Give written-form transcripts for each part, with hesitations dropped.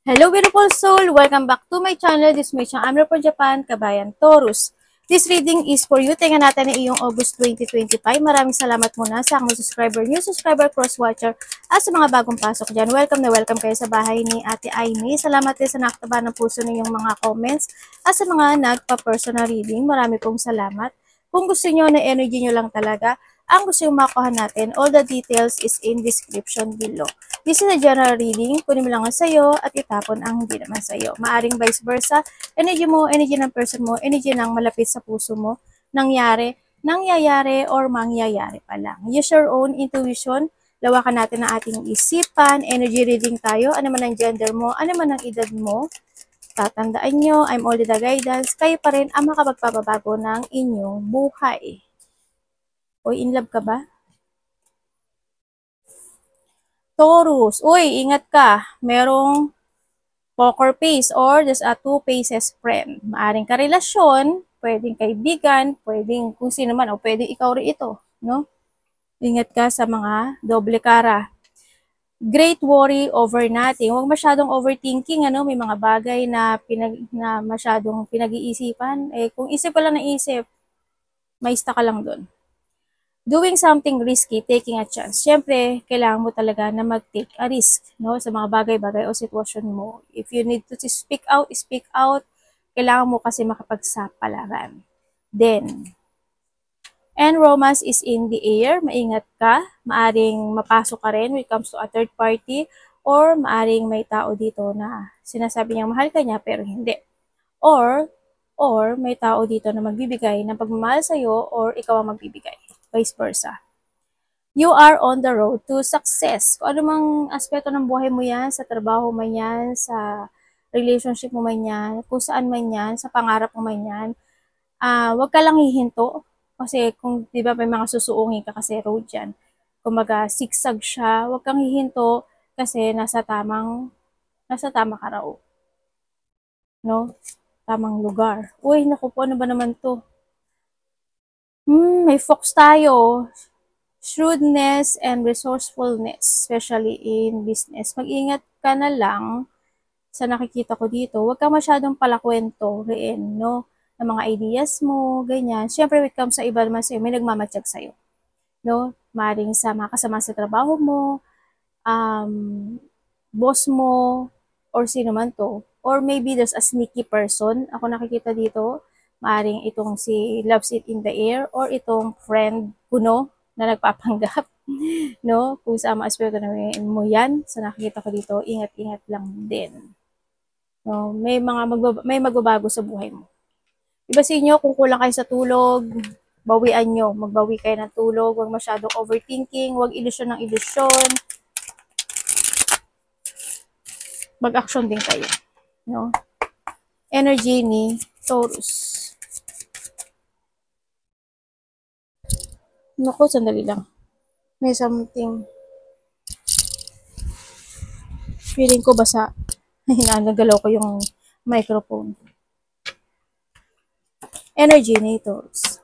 Hello beautiful soul! Welcome back to my channel. This is my channel. I'm from Japan, Kabayan Taurus. This reading is for you. Tingnan natin na iyong August 2025. Maraming salamat muna sa mga subscriber, new subscriber, cross-watcher, at sa mga bagong pasok dyan. Welcome na welcome kayo sa bahay ni Ate Aimee. Salamat din sa naktaba ng puso ninyong mga comments at sa mga nagpa-personal reading. Marami pong salamat. Kung gusto nyo na energy nyo lang talaga, ang gusto yung makuha natin, all the details is in description below. This is a general reading. Kunin mo lang ang sayo at itapon ang hindi naman sayo. Maaring vice versa. Energy mo, energy ng person mo, energy ng malapit sa puso mo, nangyayari, or mangyayari pa lang. Use your own intuition. Lawakan natin ang ating isipan. Energy reading tayo. Ano man ang gender mo, ano man ang edad mo. Tatandaan nyo, I'm only the guidance. Kayo pa rin ang makapagpapabago ng inyong buhay. Uy, in love ka ba? Taurus. Uy, ingat ka. Merong poker face or just a two faces friend. Maaring karelasyon, pwedeng kaibigan, pwedeng kung sino man, o pwedeng ikaw rin ito. No? Ingat ka sa mga doble kara. Great worry over nothing. Huwag masyadong overthinking. Ano? May mga bagay na, masyadong pinag-iisipan. Kung isip ka lang na isip, may ka lang dun. Doing something risky, taking a chance. Siyempre, kailangan mo talaga na mag-take a risk, no? Sa mga bagay-bagay o sitwasyon mo. If you need to speak out, speak out. Kailangan mo kasi makapagsapalaran. Then, and romance is in the air. Maingat ka. Maaring mapasok ka rin when it comes to a third party, or maaring may tao dito na sinasabi niyang mahal ka niya pero hindi. Or may tao dito na magbibigay ng pagmamahal sa'yo or ikaw ang magbibigay. Vice versa. You are on the road to success. Kung ano mang aspeto ng buhay mo yan, sa trabaho man yan, sa relationship mo man yan, kung saan man yan, sa pangarap mo man yan, wag ka lang hihinto. Kasi kung di ba may mga susuungin ka kasi road yan. Kumbaga sigsag siya, wag kang hihinto kasi nasa tama ka raw. No? Tamang lugar. Uy, naku po, ano ba naman to? May fox tayo. Shrewdness and resourcefulness, especially in business. Mag-ingat ka na lang sa nakikita ko dito. Huwag ka masyadong palakwento rin, no? Ng mga ideas mo, ganyan. Siyempre, when it comes sa iba naman sa'yo, may nagmamatsyag sa'yo. No? Maring sa mga kasama sa trabaho mo, boss mo, or sino man to. Or maybe there's a sneaky person. Ako nakikita dito, maaring itong si Loves It in the Air or itong friend kuno na nagpapanggap. No? Kung sa mga aspeto na mo yan, sa nakikita ko dito, ingat-ingat lang din. No? May magbabago sa buhay mo. Iba sa inyo, kung kulang kayo sa tulog, bawian nyo. Magbawi kayo ng tulog, huwag masyadong overthinking, huwag ilusyon ng ilusyon. Mag-action din kayo. No? Energy ni Taurus. Naku, sandali lang. May something. Feeling ko basa. Nagalaw ko yung microphone. Energy ni Taurus.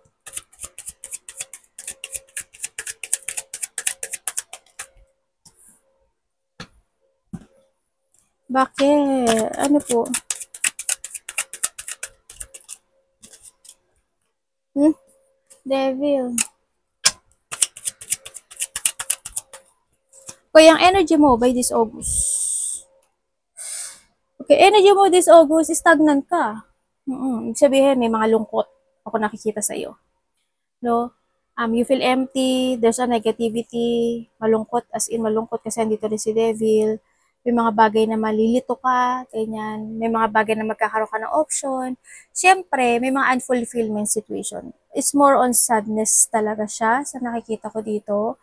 Bakit? Ano po? Devil. Kaya ang energy mo by this August. Okay, energy mo this August, stagnant ka. Ibig sabihin, may mga lungkot ako nakikita sa iyo. No? You feel empty, there's a negativity, malungkot, as in malungkot kasi andito rin si Devil. May mga bagay na malilito ka, ganyan. May mga bagay na magkakaroon ka ng option. Siyempre, may mga unfulfillment situation. It's more on sadness talaga siya sa nakikita ko dito.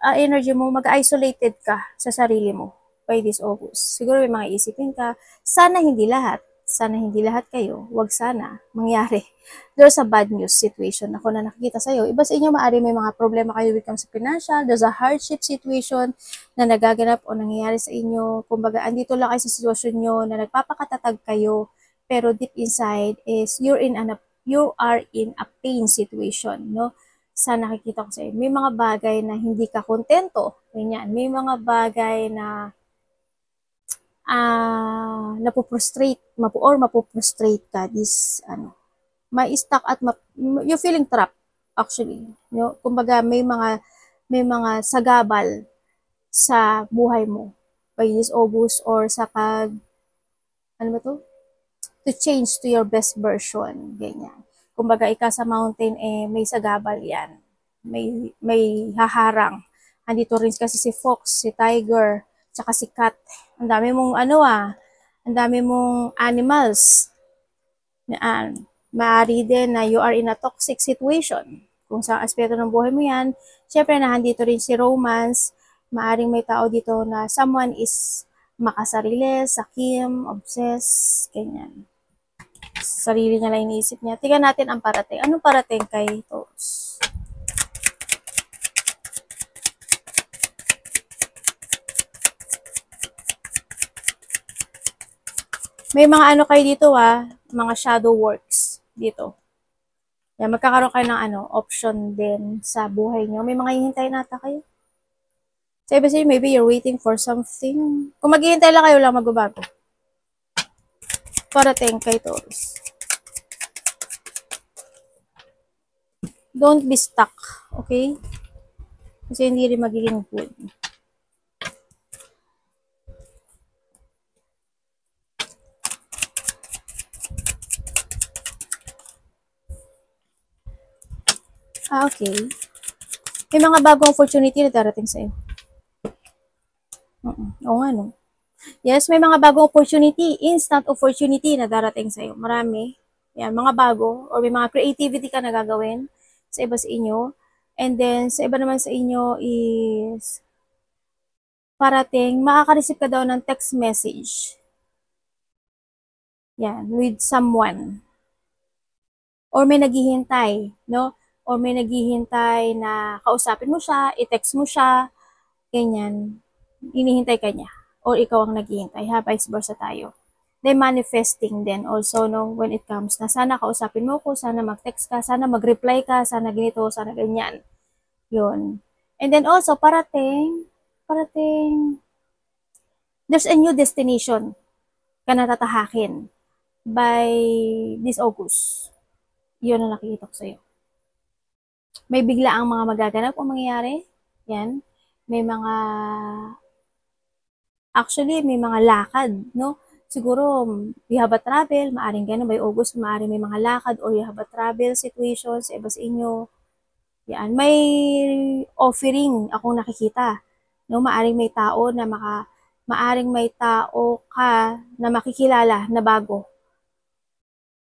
Energy mo, mag-isolated ka sa sarili mo by this August. Siguro may mga isipin ka, sana hindi lahat kayo, wag sana mangyari. There's a bad news situation ako na nakikita sa'yo. Iba sa inyo, maaari may mga problema kayo with comes sa financial, there's a hardship situation na nagaganap o nangyayari sa inyo. Kumbaga, andito lang kayo sa sitwasyon nyo na nagpapakatatag kayo, pero deep inside is you are in a pain situation, no? Sa nakikita ko sa'yo. May mga bagay na hindi ka kontento. Ganyan. May mga bagay na napoprostrate or mapoprostrate ka this ma-stuck at you're feeling trapped actually. Kumbaga may mga sagabal sa buhay mo by this August or sa to change to your best version, ganyan. Kumbaga, sa mountain, may sagabal yan. May haharang. Andito rin kasi si fox, si tiger, tsaka si cat. Ang dami mong ang dami mong animals. Maaari din na you are in a toxic situation. Kung sa aspeto ng buhay mo yan, syempre nandito rin si romance. Maaring may tao dito na someone is makasarili, sakim, obsessed, ganyan. Sarili niya lang iniisip niya. Tingnan natin ang parating. Anong parating kay Taurus? May mga kayo dito mga shadow works dito. Yan, magkakaroon kayo ng option din sa buhay niyo. May mga hihintay nata kayo. So, maybe you're waiting for something. Kung maghihintay lang kayo lang magbabago. Parating kay Taurus. Don't be stuck, okay? Kasi hindi rin magiging good. Okay. May mga bagong opportunity na darating sa'yo. Oo nga, no? Yes, may mga bagong opportunity, instant opportunity na darating sa'yo. Marami. Yan, mga bago, or may mga creativity ka na gagawin sa iba sa inyo. And then, sa iba naman sa inyo is parating, makaka-receive ka daw ng text message. Yan, with someone. Or may naghihintay, no? Or may naghihintay na kausapin mo siya, i-text mo siya, ganyan. Inihintay ka niya. Or ikaw ang naghihintay, vice versa tayo. Then manifesting din also, no, when it comes na sana kausapin mo ko, sana mag-text ka, sana mag-reply ka, sana ganito, sana ganyan. Yun. And then also, parating, there's a new destination ka natatahakin by this August. Yun ang nakikita ko sa'yo. May bigla ang mga magaganap o mangyayari. Yan. May mga lakad, no? Siguro, you have a travel, maaring ganun by August, maaring may mga lakad or you have a travel situation sa iba sa inyo. Yan. May offering akong nakikita. No? Maaring may tao ka na makikilala na bago.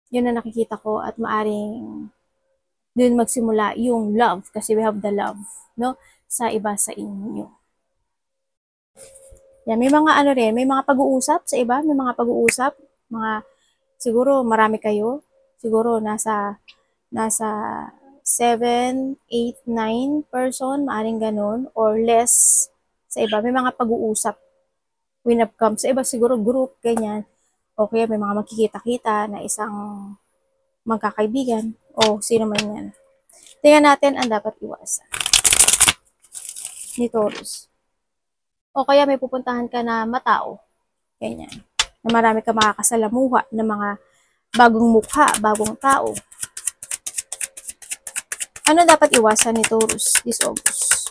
Yun na nakikita ko at maaring doon magsimula yung love kasi we have the love, no? Sa iba sa inyo. Yan, may mga may mga pag-uusap sa iba, may mga pag-uusap, siguro marami kayo, siguro nasa 7, 8, 9 person, maaring ganun, or less sa iba, may mga pag-uusap. When it comes sa iba, siguro group, ganyan, o kaya may mga magkikita-kita na isang magkakaibigan, o sino man yan. Tingnan natin ang dapat iwasan ni Taurus. O kaya may pupuntahan ka na matao. Ganyan. Na marami ka makakasalamuha ng mga bagong mukha, bagong tao. Ano dapat iwasan ni Taurus this August?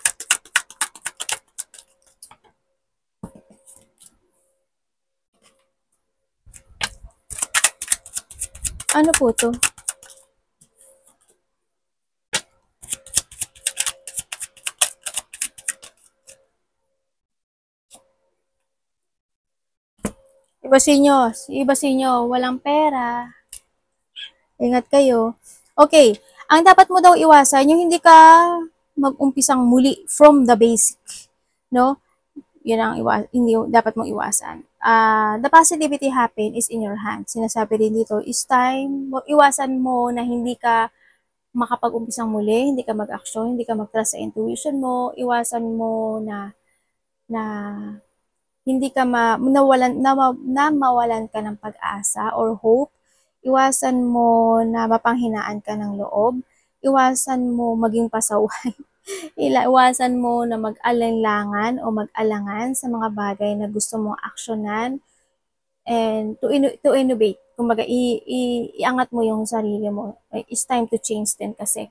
Ano po to? Iba sa inyo, walang pera. Ingat kayo. Okay, ang dapat mo daw iwasan, yung hindi ka mag-umpisang muli from the basic, no? Yun ang hindi dapat mong iwasan. The positivity happen is in your hands. Sinasabi din dito, is time, iwasan mo na hindi ka makapag-umpisang muli, hindi ka mag-action, hindi ka mag-trust sa intuition mo, iwasan mo na hindi ka mawalan ka ng pag-asa or hope. Iwasan mo na mapanghinaan ka ng loob. Iwasan mo maging pasaway. Iwasan mo na mag-alinlangan o mag-alangan sa mga bagay na gusto mong aksyonan. and to innovate. Kumbaga, iangat mo yung sarili mo. It's time to change din kasi.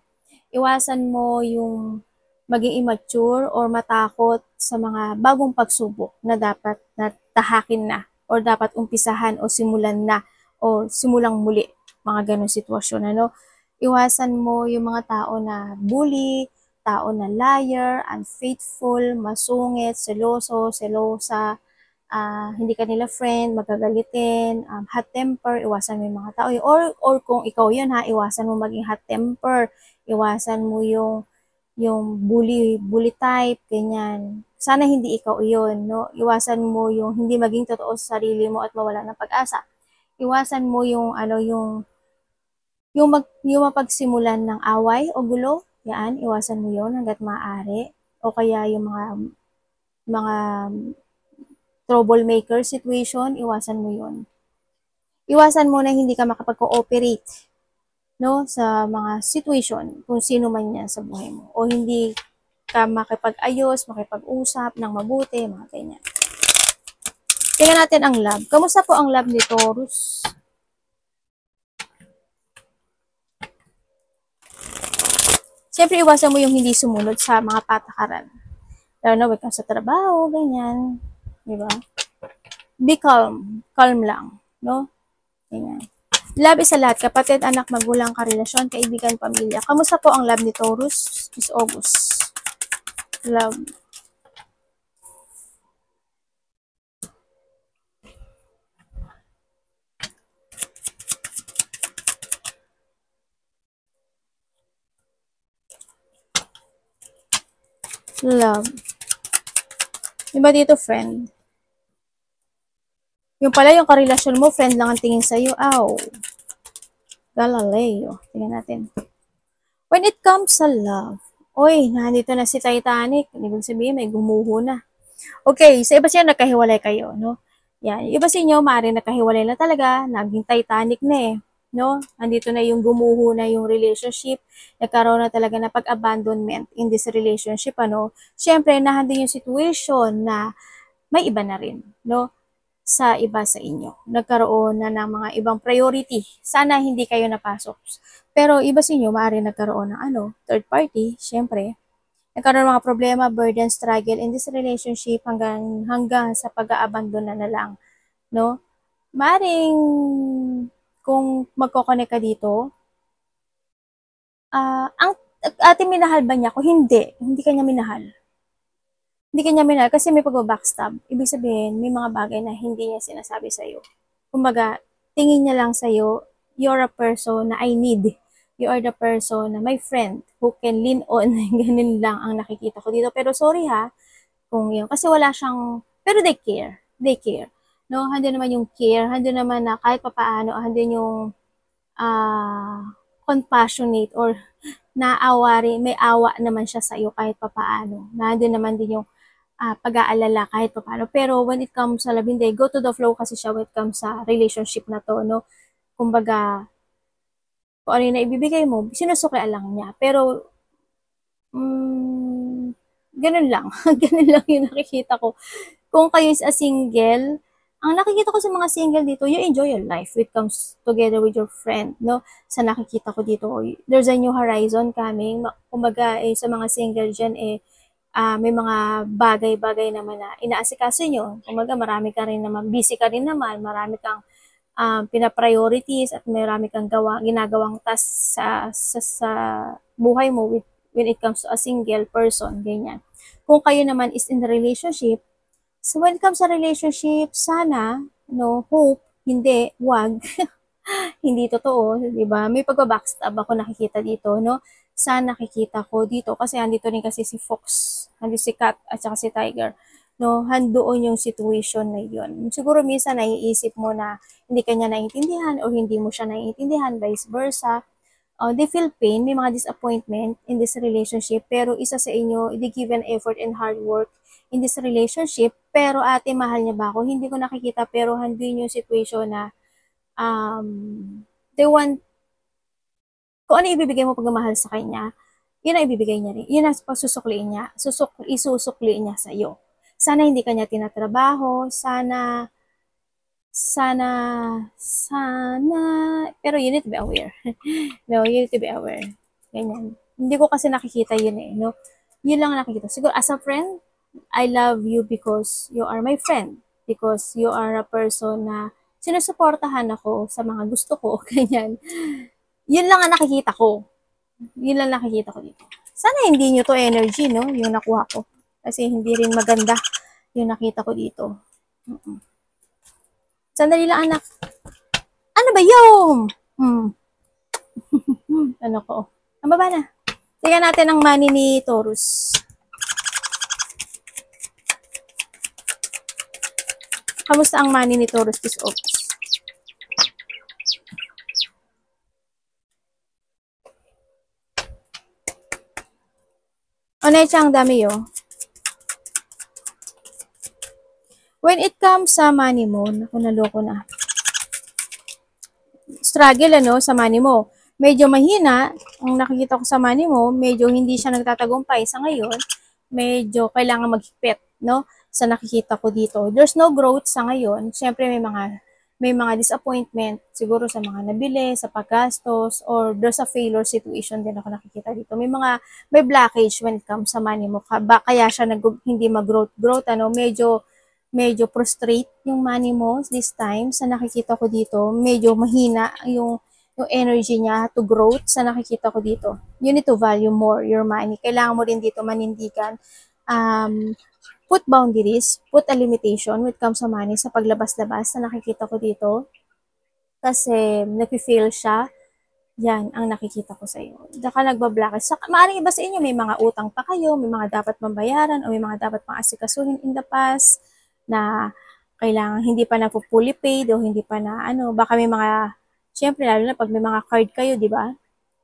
Iwasan mo yung maging immature or matakot sa mga bagong pagsubok na dapat na tahakin na or dapat umpisahan o simulan na o simulang muli, mga ganong sitwasyon, ano. Iwasan mo yung mga tao na bully, tao na liar, unfaithful, masungit, seloso, selosa, hindi ka nila friend, magagalitin, hot temper, iwasan mo yung mga tao. Or kung ikaw yun ha, iwasan mo maging hot temper, iwasan mo yung bully type, ganyan. Sana hindi ikaw yun, no? Iwasan mo yung hindi maging totoo sa sarili mo at mawala ng pag-asa. Iwasan mo yung ano yung mapagsimulan ng away o gulo, yan, iwasan mo yun hangga't maaari. O kaya yung mga troublemaker situation, iwasan mo yun. Iwasan mo na hindi ka makapag-cooperate, no, sa mga situation, kung sino man yan sa buhay mo. O hindi ka makipag-ayos, makipag-usap ng mabuti, mga ganyan. Tingnan natin ang love. Kamusta po ang love ni Taurus? Siyempre, iwasan mo yung hindi sumunod sa mga patakaran. Lalo na, wag kang sa trabaho, ganyan. Diba? Be calm. Calm lang. No? Ganyan. Love is sa lahat. Kapatid, anak, magulang, karelasyon, kaibigan, pamilya. Kamusta po ang love ni Taurus? Miss August. Love. Love. Diba dito, friend? Yung pala, yung karelasyon mo, friend lang ang tingin sa'yo. Aw. Galileo. Tingnan natin. When it comes sa love, oy, nandito na si Titanic. Ibig sabihin, may gumuho na. Okay, sa iba siya nagkahiwalay kayo, no? Yan. Iba sa inyo, maaaring nagkahiwalay na talaga, naging Titanic na eh. No? Andito na yung gumuho na yung relationship, nagkaroon na talaga na pag-abandonment in this relationship, ano? Siyempre, nahandin yung situation na may iba na rin, no? Sa iba sa inyo. Nagkaroon na ng mga ibang priority. Sana hindi kayo napasok. Pero iba sa inyo, maaaring nagkaroon ng third party, siyempre. Nagkaroon ng mga problema, burden, struggle in this relationship hanggang sa pag-aabandon na lang, no? Maaaring kung magko-connect ka dito, ang ate minahal ba niya ako? Hindi. Hindi kanya minahal. Hindi kanya minahal kasi may pag-backstab. Ibig sabihin, may mga bagay na hindi niya sinasabi sa'yo. Kumbaga, tingin niya lang sa'yo, you're a person na I need. You are the person na my friend who can lean on. Ganun lang ang nakikita ko dito. Pero sorry ha, kung yun. Kasi wala siyang, pero they care. They care. No, handun naman yung care, handun naman na kahit papaano, handun yung compassionate or naawari, may awa naman siya sa iyo kahit papaano. Nandun naman din yung pag-aalala kahit papaano. Pero when it comes sa love, hindi, go to the flow kasi siya when it comes sa relationship na to, no? Kumbaga, kung ano yung naibibigay mo, sinusuklian lang niya. Pero, ganun lang. Ganun lang yung nakikita ko. Kung kayo is a single, ang nakikita ko sa mga single dito, you enjoy your life. It comes together with your friend, no? Sa nakikita ko dito, there's a new horizon coming. Kumbaga, sa mga single dyan, may mga bagay-bagay naman na inaasikaso nyo. Kumbaga, marami ka rin naman, busy ka rin naman, marami kang pina-priorities at marami kang ginagawang task sa buhay mo when it comes to a single person, ganyan. Kung kayo naman is in the relationship, so when it comes sa relationship, sana, no, hope, hindi, wag, hindi totoo, di ba? May pagbabackstab ako nakikita dito, no? Sana nakikita ko dito kasi andito rin kasi si Fox, andito si Cat at saka si Tiger, no? Handoon yung situation na yun. Siguro minsan naiisip mo na hindi kanya naiintindihan o hindi mo siya naiintindihan, vice versa. They feel pain, may mga disappointment in this relationship, pero isa sa inyo, they give an effort and hard work in this relationship, pero ate, mahal niya ba ako? Hindi ko nakikita, pero handin yung situation na they want, kung ano ibibigay mo pagmamahal sa kanya, yun ang ibibigay niya rin. Yun ang pagsusukliin niya. Isusukliin niya sa iyo. Sana hindi kanya tinatrabaho, sana sana, pero you need to be aware. No, you need to be aware. Ganyan. Hindi ko kasi nakikita yun eh, no? Yun lang nakikita. Siguro, as a friend, I love you because you are my friend. Because you are a person na sinusuportahan ako sa mga gusto ko. Ganyan. Yun lang ang nakikita ko. Yun lang nakikita ko dito. Sana hindi nyo to energy, no? Yung nakuha ko. Kasi hindi rin maganda yung nakita ko dito. Sandali lang, anak. Ano ba yung? Ano ko? Ang baba na. Tingnan natin ang money ni Taurus. Kamusta ang money ni Taurus this August? O, Necha, ang dami yun. When it comes sa money mo, naku, naloko na. Struggle, ano, sa money mo. Medyo mahina, ang nakikita ko sa money mo, medyo hindi siya nagtatagumpay sa ngayon. Medyo kailangan maghipit, no? Sa nakikita ko dito. There's no growth sa ngayon. Siyempre, may mga disappointment, siguro sa mga nabili, sa paggastos, or there's a failure situation din ako nakikita dito. May blockage when it comes sa money mo. Kaya siya hindi mag-growth, ano, medyo prostrate yung money mo this time sa nakikita ko dito. Medyo mahina yung energy niya to growth sa nakikita ko dito. You need to value more your money. Kailangan mo rin dito manindigan. Put boundaries, put a limitation when it comes sa money sa paglabas-labas sa nakikita ko dito. Kasi nag-fail siya. Yan ang nakikita ko sa iyo. Daka nagbablockage. Maaaring iba sa inyo, may mga utang pa kayo, may mga dapat mambayaran, o may mga dapat pang asikasuhin in the past na kailangan hindi pa na fully paid o hindi pa na ano, baka may mga, syempre lalo na pag may mga card kayo, di ba?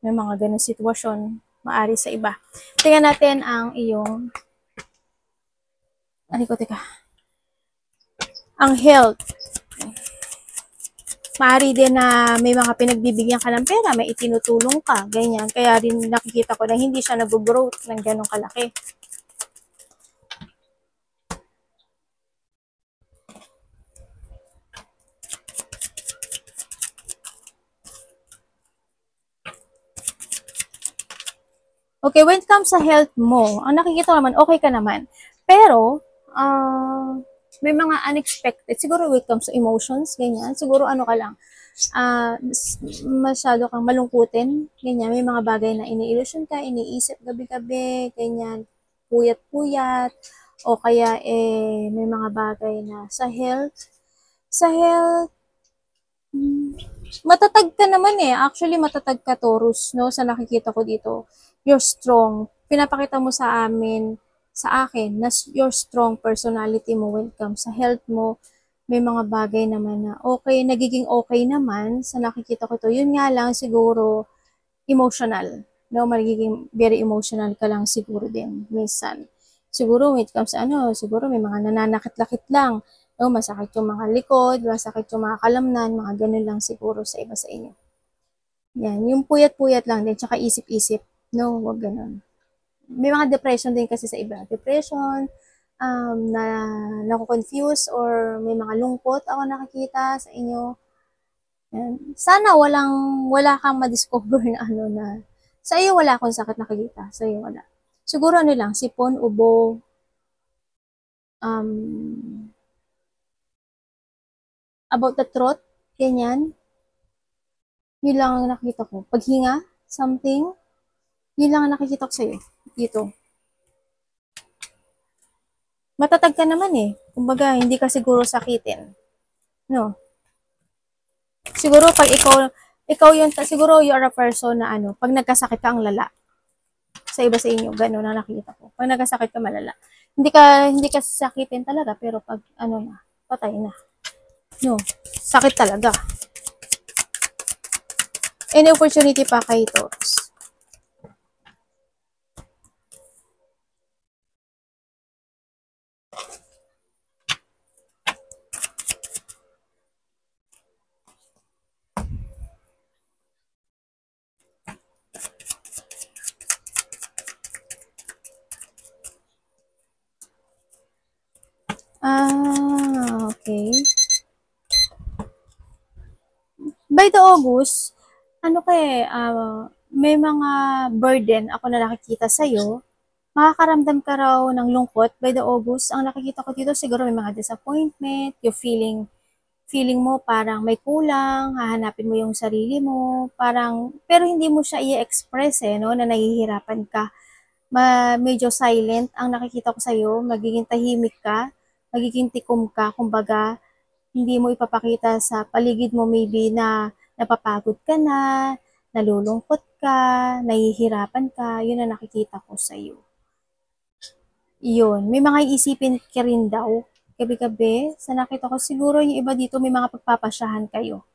May mga ganun sitwasyon, maari sa iba. Tingnan natin ang iyong, teka. Ang health. Maari din na may mga pinagbibigyan ka ng pera, may itinutulong ka, ganyan. Kaya rin nakikita ko na hindi siya nag-growth ng ganong kalaki. Okay, when it comes sa health mo, ang nakikita naman, okay ka naman. Pero, may mga unexpected, siguro when it comes to emotions, ganyan, siguro ano ka lang, masyado kang malungkutin, ganyan, may mga bagay na ini-illusion ka, iniisip gabi-gabi, ganyan, puyat-puyat, o kaya may mga bagay na sa health, matatag ka naman eh. Actually, matatag ka, Taurus, no? Sa nakikita ko dito. You're strong. Pinapakita mo sa akin, na you're strong personality mo when it comes sa health mo. May mga bagay naman na okay, nagiging okay naman sa nakikita ko to. Yun nga lang, siguro, emotional. No? Magiging very emotional ka lang siguro din, minsan. Siguro, when it comes sa siguro may mga nananakit-lakit lang. No, masakit yung mga likod, masakit yung mga kalamnan, mga ganun lang siguro sa iba sa inyo. Yan, yung puyat-puyat lang din, tsaka isip-isip. No, wag ganun. May mga depression din kasi sa iba. Depression, na naku-confuse or may mga lungkot ako nakikita sa inyo. Yan. Sana wala kang ma-discover na na sa iyo wala akong sakit nakikita. Sa iyo wala. Siguro lang, sipon, ubo, about the throat, ganyan. Yun lang ang nakikita ko. Paghinga, something, yun lang ang nakikita ko sa'yo. Dito. Matatag ka naman eh. Kumbaga, hindi ka siguro sakitin. No? Siguro pag ikaw yung, siguro you are a person na pag nagkasakit ka ang lala. Sa iba sa inyo, gano'n na nakikita ko. Pag nagkasakit ka malala. Hindi ka sakitin talaga, pero pag na, patay na. No, sakit talaga. Any opportunity pa kay Taurus. Okay. by the August, ano ka eh, may mga burden ako na nakikita sa'yo. Makakaramdam ka raw ng lungkot by the August. Ang nakikita ko dito siguro may mga disappointment, yung feeling mo parang may kulang, hahanapin mo yung sarili mo, parang, pero hindi mo siya i-express eh, no, na nahihirapan ka. Medyo silent ang nakikita ko sa'yo, magiging tahimik ka, magiging tikom ka, kumbaga, hindi mo ipapakita sa paligid mo maybe na napapagod ka na, nalulungkot ka, nahihirapan ka, yun ang nakikita ko sa'yo. Yun, may mga iisipin ka rin daw, gabi-gabi, sa nakita ko, siguro yung iba dito may mga pagpapasyahan kayo,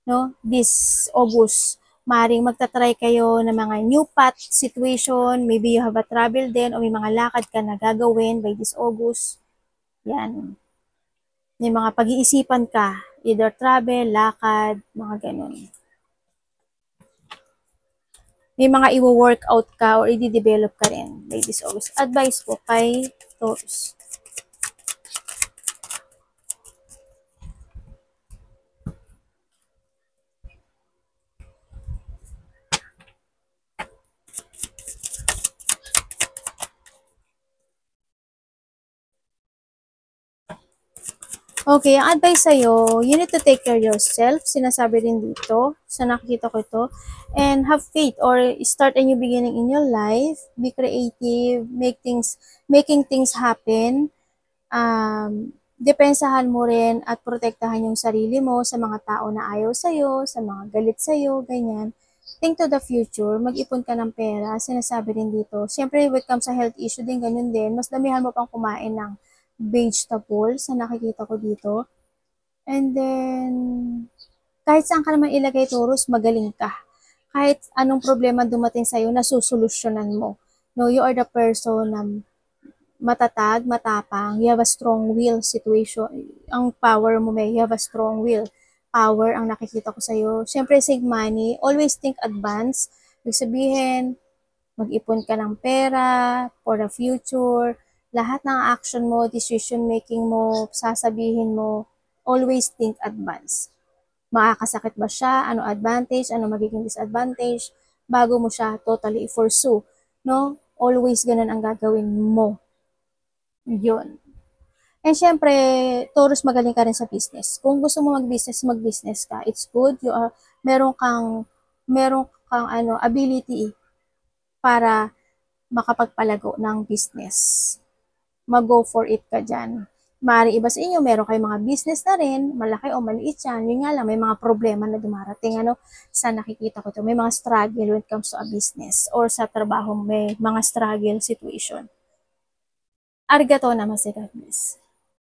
no? This August, maring magta-try kayo ng mga new path situation, maybe you have a travel din, o may mga lakad ka na gagawin by this August. Yan. May mga pag-iisipan ka, either travel, lakad, mga ganun. May mga i-workout ka or i-develop ka rin by this August. Advice ko kay Taurus. Okay, ang advice sa'yo, you need to take care of yourself. Sinasabi rin dito, sa nakikita ko ito. And have faith or start a new beginning in your life. Be creative, making things happen. Depensahan mo rin at protektahan yung sarili mo sa mga tao na ayaw sa'yo, sa mga galit sa'yo, ganyan. Think to the future, mag-ipon ka ng pera, sinasabi rin dito. Siyempre, when it comes sa health issue din, ganun din, mas damihan mo pang kumain ng vegetables sa nakikita ko dito. And then, kahit saan ka naman ilagay, Taurus, magaling ka. Kahit anong problema dumating sa'yo, nasusolusyonan mo. No, you are the person na matatag, matapang, you have a strong will situation. Ang power mo may, you have a strong will. Power ang nakikita ko sa'yo. Siyempre, save money. Always think advance. Ibig sabihin, mag-ipon ka ng pera for the future. Lahat ng action mo, decision making mo, sasabihin mo, always think advance. Makakasakit ba siya? Ano advantage? Ano magiging disadvantage? Bago mo siya totally pursue. No? Always ganun ang gagawin mo. Yun. And syempre, Taurus, magaling ka rin sa business. Kung gusto mo mag-business ka. It's good. Meron kang ability para makapagpalago ng business. Mag-go for it ka dyan. Maaari iba sa inyo, meron kayong mga business na rin, malaki o maliit yan. Yun nga lang, may mga problema na dumarating. Sa nakikita ko to, may mga struggle when it comes to a business or sa trabaho, may mga struggle situation. Arigato namaste, God bless.